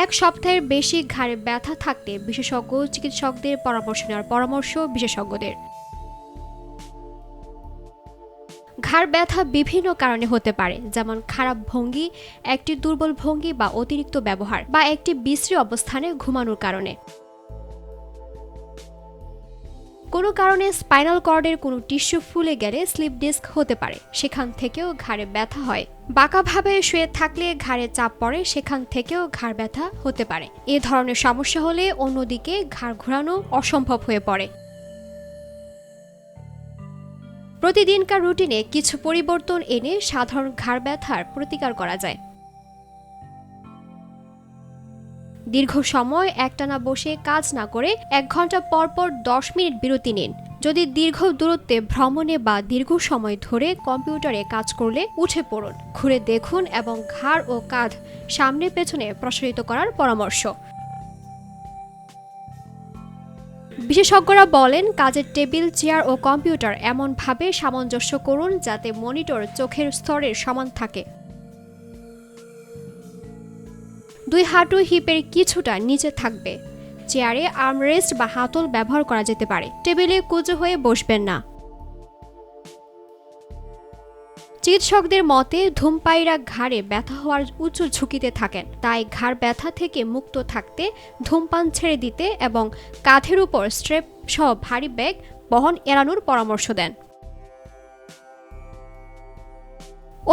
এক সপ্তাহের বেশি ঘাড়ে ব্যথা থাকলে বিশেষজ্ঞ চিকিৎসকদের পরামর্শ নেওয়ার পরামর্শ বিশেষজ্ঞদের। ঘাড় ব্যথা বিভিন্ন কারণে হতে পারে, যেমন খারাপ ভঙ্গি, একটি দুর্বল ভঙ্গি বা অতিরিক্ত ব্যবহার, বা একটি বিশ্রী অবস্থানে ঘুমানোর কারণে। কোনো কারণে স্পাইনাল কর্ডের কোনো টিস্যু ফুলে গেলে স্লিপ ডিস্ক হতে পারে, সেখান থেকেও ঘাড়ে ব্যথা হয়। বাঁকাভাবে শুয়ে থাকলে ঘাড়ে চাপ পড়ে, সেখান থেকেও ঘাড় ব্যথা হতে পারে। এ ধরনের সমস্যা হলে অন্যদিকে ঘাড় ঘোরানো অসম্ভব হয়ে পড়ে। প্রতিদিনকার রুটিনে কিছু পরিবর্তন এনে সাধারণ ঘাড় ব্যথার প্রতিকার করা যায়। দীর্ঘ সময় একটানা বসে কাজ না করে 1 ঘন্টা পর পর 10 মিনিট বিরতি নিন। যদি দীর্ঘ দূরত্বে ভ্রমণে বা দীর্ঘ সময় ধরে কম্পিউটারে কাজ করলে উঠে পড়ুন, ঘুরে দেখুন এবং ঘাড় ও কাঁধ সামনে পেছনে প্রসারিত করার পরামর্শ। বিশেষজ্ঞরা বলেন, কাজের টেবিল, চেয়ার ও কম্পিউটার এমনভাবে সামঞ্জস্য করুন যাতে মনিটর চোখের স্তরের সমান থাকে। 2 হাঁটু হিপের কিছুটা নিচে থাকবে। চেয়ারে আর্মরেস্ট বা হাতল ব্যবহার করা যেতে পারে। টেবিলে কুঁজো হয়ে বসবেন না। চিকিৎসকদের মতে ধূমপায়ীরা ঘাড়ে ব্যথা হওয়ার উচ্চ ঝুঁকিতে থাকেন, তাই ঘাড় ব্যথা থেকে মুক্ত থাকতে ধূমপান ছেড়ে দিতে এবং কাঁধের উপর স্ট্রেপ সহ ভারী ব্যাগ বহন এড়ানোর পরামর্শ দেন।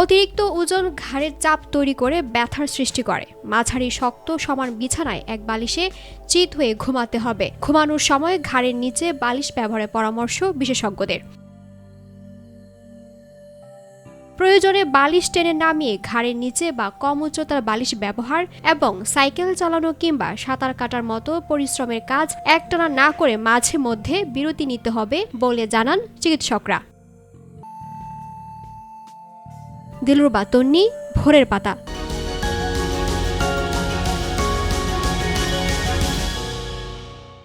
অতিরিক্ত ওজন ঘাড়ের চাপ তৈরি করে ব্যথার সৃষ্টি করে। মাঝারি শক্ত সমান বিছানায় এক বালিশে চিত হয়ে ঘুমাতে হবে। ঘুমানোর সময় ঘাড়ের নিচে বালিশ ব্যবহারের পরামর্শ বিশেষজ্ঞদের। প্রয়োজনে বালিশ টেনে নামিয়ে ঘাড়ের নিচে বা কম উচ্চতার বালিশ ব্যবহার এবং সাইকেল চালানো কিংবা সাঁতার কাটার মতো পরিশ্রমের কাজ একটানা না করে মাঝে মধ্যে বিরতি নিতে হবে বলে জানান চিকিৎসকরা। দিলরুবা তন্নি, ভোরের পাতা।